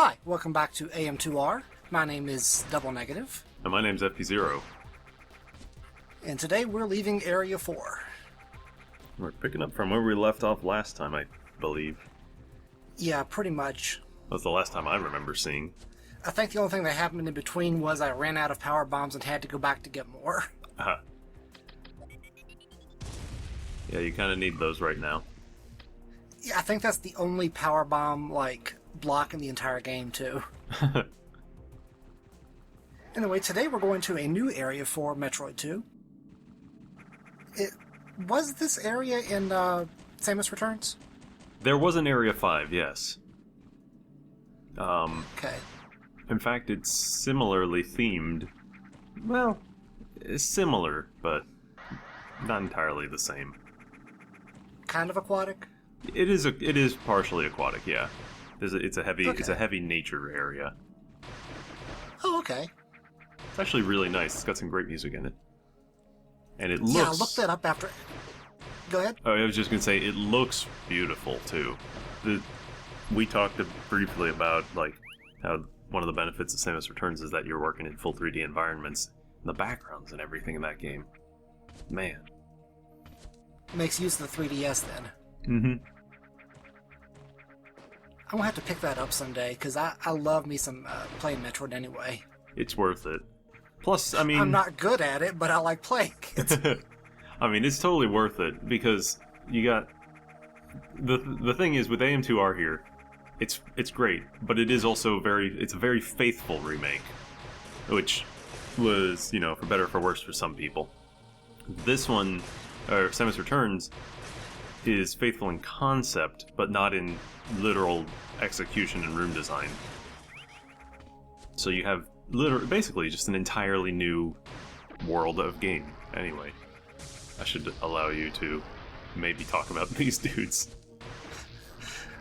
Hi, welcome back to AM2R. My name is Double Negative. And my name's FP0. And today we're leaving Area 4. We're picking up from where we left off last time, I believe. Yeah, pretty much. That was the last time I remember seeing. I think the only thing that happened in between was I ran out of power bombs and had to go back to get more. Uh-huh. Yeah, you kind of need those right now. Yeah, I think that's the only power bomb, block in the entire game, too. Anyway, today we're going to a new area for Metroid 2. Was this area in Samus Returns? There was an Area 5, yes. Okay. In fact, it's similarly themed. Well, it's similar, but not entirely the same. Kind of aquatic? It is partially aquatic, yeah. It's a Okay. heavy nature area. Oh, okay. It's actually really nice. It's got some great music in it. And it looks... Yeah, I looked that up after... Go ahead. Oh, I was just gonna say, it looks beautiful, too. We talked briefly about, how one of the benefits of Samus Returns is that you're working in full 3D environments. And the backgrounds and everything in that game. Man. Makes use of the 3DS, then. Mm-hmm. I'm gonna have to pick that up someday, because I love me some playing Metroid anyway. It's worth it. Plus, I mean... I'm not good at it, but I like playing it. I mean, it's totally worth it, because you got... The thing is, with AM2R here, it's great, but it is also it's a very faithful remake. Which was, for better or for worse for some people. This one, or Samus Returns, is faithful in concept, but not in literal execution and room design. So you have basically just an entirely new world of game. Anyway, I should allow you to maybe talk about these dudes.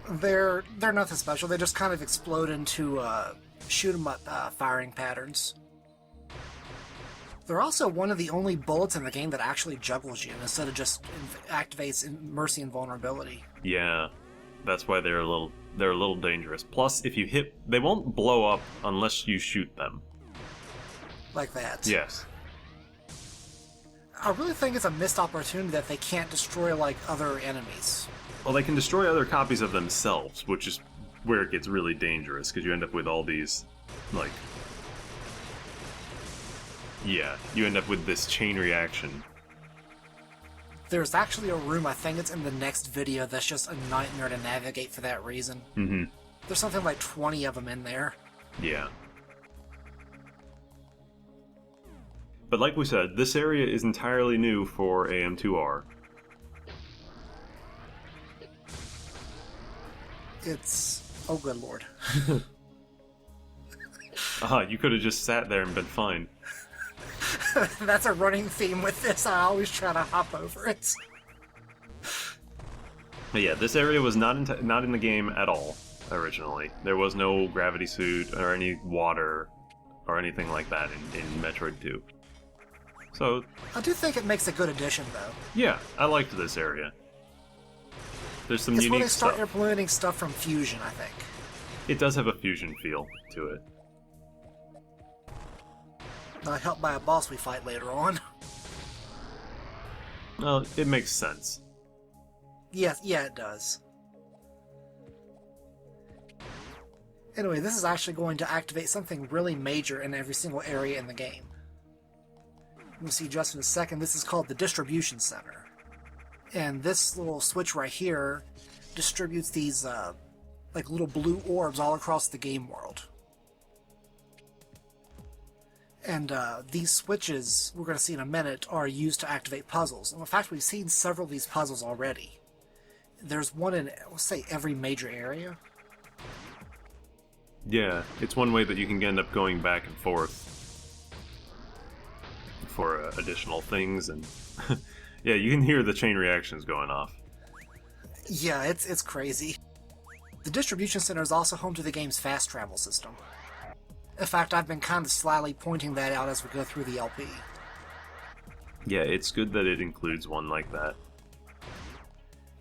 They're nothing special. They just kind of explode into shoot 'em up firing patterns. They're also one of the only bullets in the game that actually juggles you instead of just activates mercy and vulnerability. Yeah, that's why they're a little dangerous. Plus, if you hit, they won't blow up unless you shoot them. Like that. Yes. I really think it's a missed opportunity that they can't destroy other enemies. Well, they can destroy other copies of themselves, which is where it gets really dangerous, because you end up with all these, yeah, you end up with this chain reaction. There's actually a room, I think it's in the next video, that's just a nightmare to navigate for that reason. Mm-hmm. There's something like 20 of them in there. Yeah. But like we said, this area is entirely new for AM2R. It's... oh good lord. You could have just sat there and been fine. That's a running theme with this. I always try to hop over it. But yeah, this area was not in the game at all, originally. There was no gravity suit or any water or anything like that in Metroid 2. So... I do think it makes a good addition, though. yeah, I liked this area. There's some It's unique where they start stuff. implementing stuff from Fusion, I think. It does have a fusion feel to it. Helped by a boss we fight later on. Well, it makes sense. Yes, yeah, it does. Anyway, this is actually going to activate something really major in every single area in the game. We'll see just in a second. This is called the Distribution Center. And this little switch right here distributes these, little blue orbs all across the game world. And these switches, we're going to see in a minute, are used to activate puzzles. And in fact, we've seen several of these puzzles already. There's one in, let's say, every major area. Yeah, it's one way that you can end up going back and forth for additional things, and yeah, you can hear the chain reactions going off. Yeah, it's crazy. The Distribution Center is also home to the game's fast travel system. In fact, I've been kind of slyly pointing that out as we go through the LP. Yeah, it's good that it includes one like that.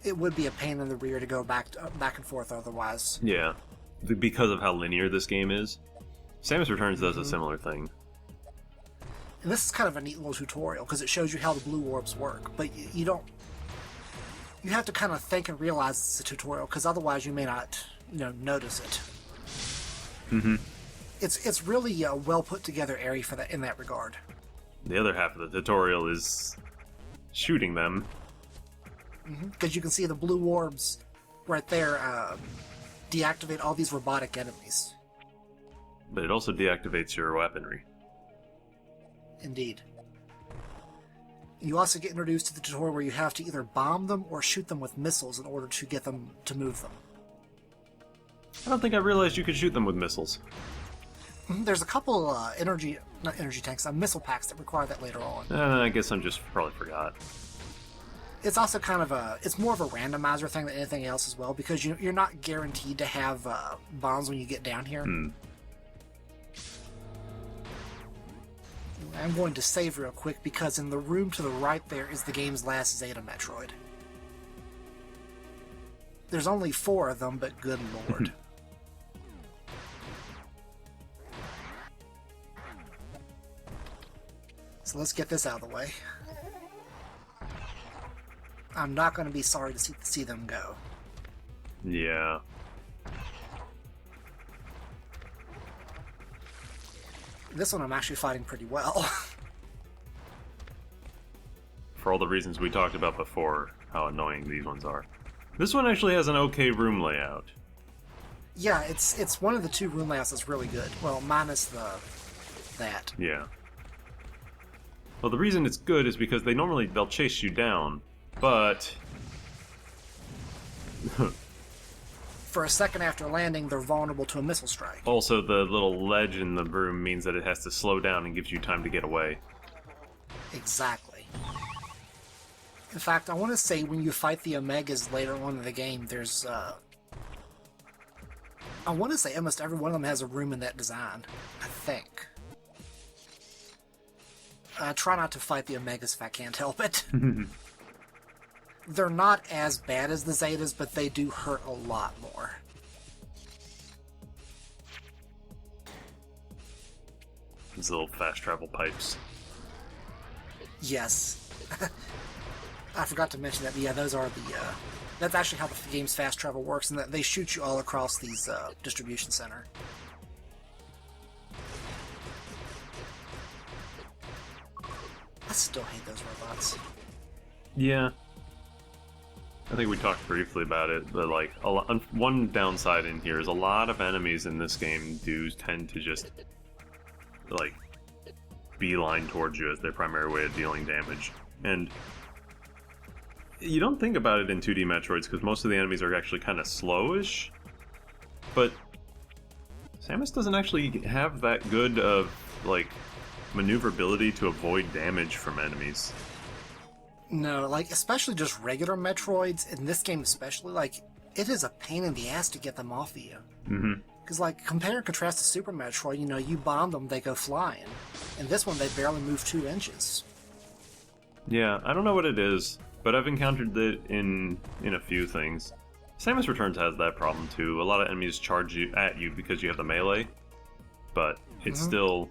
It would be a pain in the rear to go back and forth otherwise. Yeah. because of how linear this game is. Samus Returns does a similar thing. And this is kind of a neat little tutorial, because it shows you how the blue orbs work, but you don't... You have to kind of think and realize it's a tutorial, because otherwise you may not, notice it. Mm-hmm. It's really a well put together area for that in that regard. The other half of the tutorial is shooting them. Because you can see the blue orbs right there deactivate all these robotic enemies. But it also deactivates your weaponry. Indeed. You also get introduced to the tutorial where you have to either bomb them or shoot them with missiles in order to get them to move them. I don't think I realized you could shoot them with missiles. There's a couple missile packs that require that later on. I guess I'm just probably forgot. It's also kind of it's more of a randomizer thing than anything else as well, because you're not guaranteed to have bombs when you get down here. I'm going to save real quick, because in the room to the right there is the game's last Zeta Metroid. There's only 4 of them, but good lord. So let's get this out of the way. I'm not going to be sorry to see them go. Yeah. This one I'm actually fighting pretty well. For all the reasons we talked about before, how annoying these ones are. This one actually has an okay room layout. Yeah, it's one of the 2 room layouts that's really good. Well, minus that. Yeah. Well, the reason it's good is because they'll chase you down, but... For a second after landing, they're vulnerable to a missile strike. Also, the little ledge in the room means that it has to slow down and gives you time to get away. Exactly. In fact, I want to say when you fight the Omegas later on in the game, there's, I want to say almost every one of them has a room in that design. I think. I try not to fight the Omegas if I can't help it. They're not as bad as the Zetas, but they do hurt a lot more. These little fast travel pipes. Yes. I forgot to mention that, but yeah, those are the, that's actually how the game's fast travel works, and that they shoot you all across these, distribution center. I still hate those robots. Yeah. I think we talked briefly about it, but like one downside in here is a lot of enemies in this game do tend to just like beeline towards you as their primary way of dealing damage. And you don't think about it in 2D Metroids because most of the enemies are actually kind of slowish, but Samus doesn't actually have that good of like maneuverability to avoid damage from enemies. No, like, especially just regular Metroids, in this game especially, like, it is a pain in the ass to get them off of you. Because, like, compare and contrast to Super Metroid, you bomb them, they go flying. In this one, they barely move 2 inches. Yeah, I don't know what it is, but I've encountered it in a few things. Samus Returns has that problem, too. A lot of enemies charge at you because you have the melee, but it's still...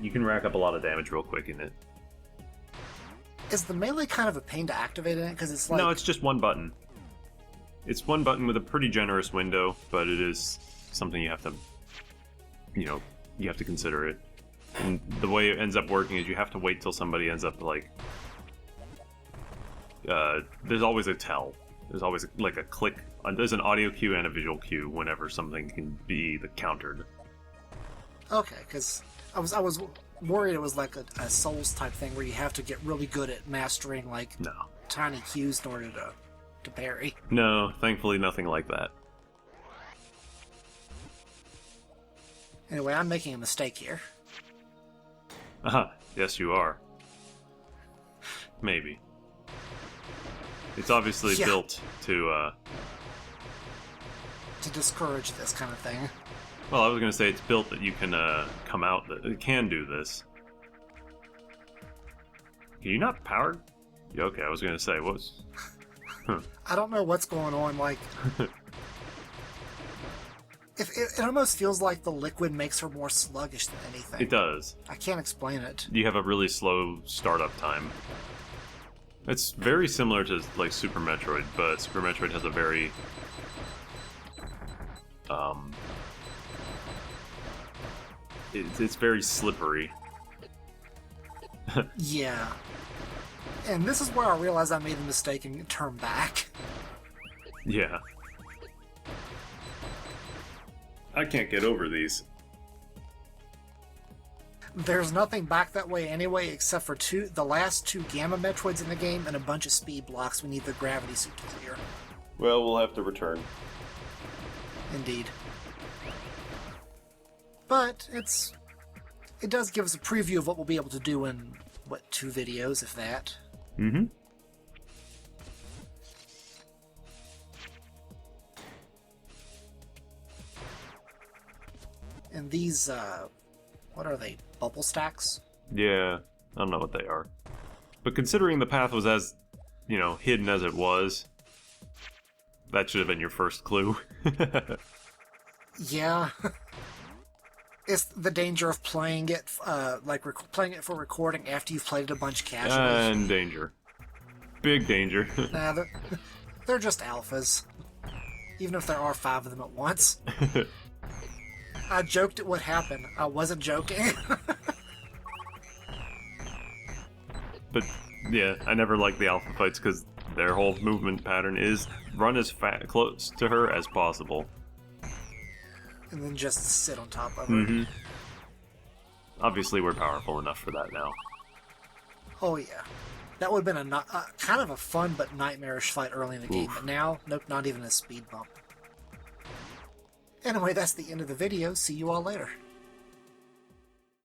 You can rack up a lot of damage real quick in it. Is the melee kind of a pain to activate in it? Because it's like... No, it's just one button. It's one button with a pretty generous window, but it is something you have to... you have to consider it. And the way it ends up working is you have to wait till somebody ends up, like... there's always a tell. There's always, like, a click. There's an audio cue and a visual cue whenever something can be countered. Okay, because I was worried it was like a Souls type thing where you have to get really good at mastering like tiny cues in order to parry. No, thankfully nothing like that. Anyway, I'm making a mistake here. Yes you are. Maybe. It's obviously built to discourage this kind of thing. Well, I was going to say it's built that you can come out that it can do this. Can you not power? Yeah, okay, I was going to say, what was... I don't know what's going on, like... It almost feels like the liquid makes her more sluggish than anything. It does. I can't explain it. You have a really slow startup time. It's very similar to like Super Metroid, but Super Metroid has a very it's very slippery. Yeah. And this is where I realized I made the mistake and turned back. Yeah. I can't get over these. There's nothing back that way anyway, except for the last two Gamma Metroids in the game and a bunch of speed blocks we need the gravity suit to clear. Well, we'll have to return. Indeed. But it does give us a preview of what we'll be able to do in, what, 2 videos, if that. Mm-hmm. And these, what are they? Bubble stacks? Yeah, I don't know what they are. But considering the path was as, hidden as it was, that should have been your first clue. Yeah. It's the danger of playing it, playing it for recording after you've played it a bunch casually. And danger. Big danger. Nah, they're just alphas. Even if there are 5 of them at once. I joked it would happen. I wasn't joking. But, yeah, I never liked the alpha fights because their whole movement pattern is run as close to her as possible. And then just sit on top of her. Mm-hmm. Obviously, we're powerful enough for that now. Oh, yeah. That would have been kind of a fun but nightmarish fight early in the game. But now, nope, not even a speed bump. Anyway, that's the end of the video. See you all later.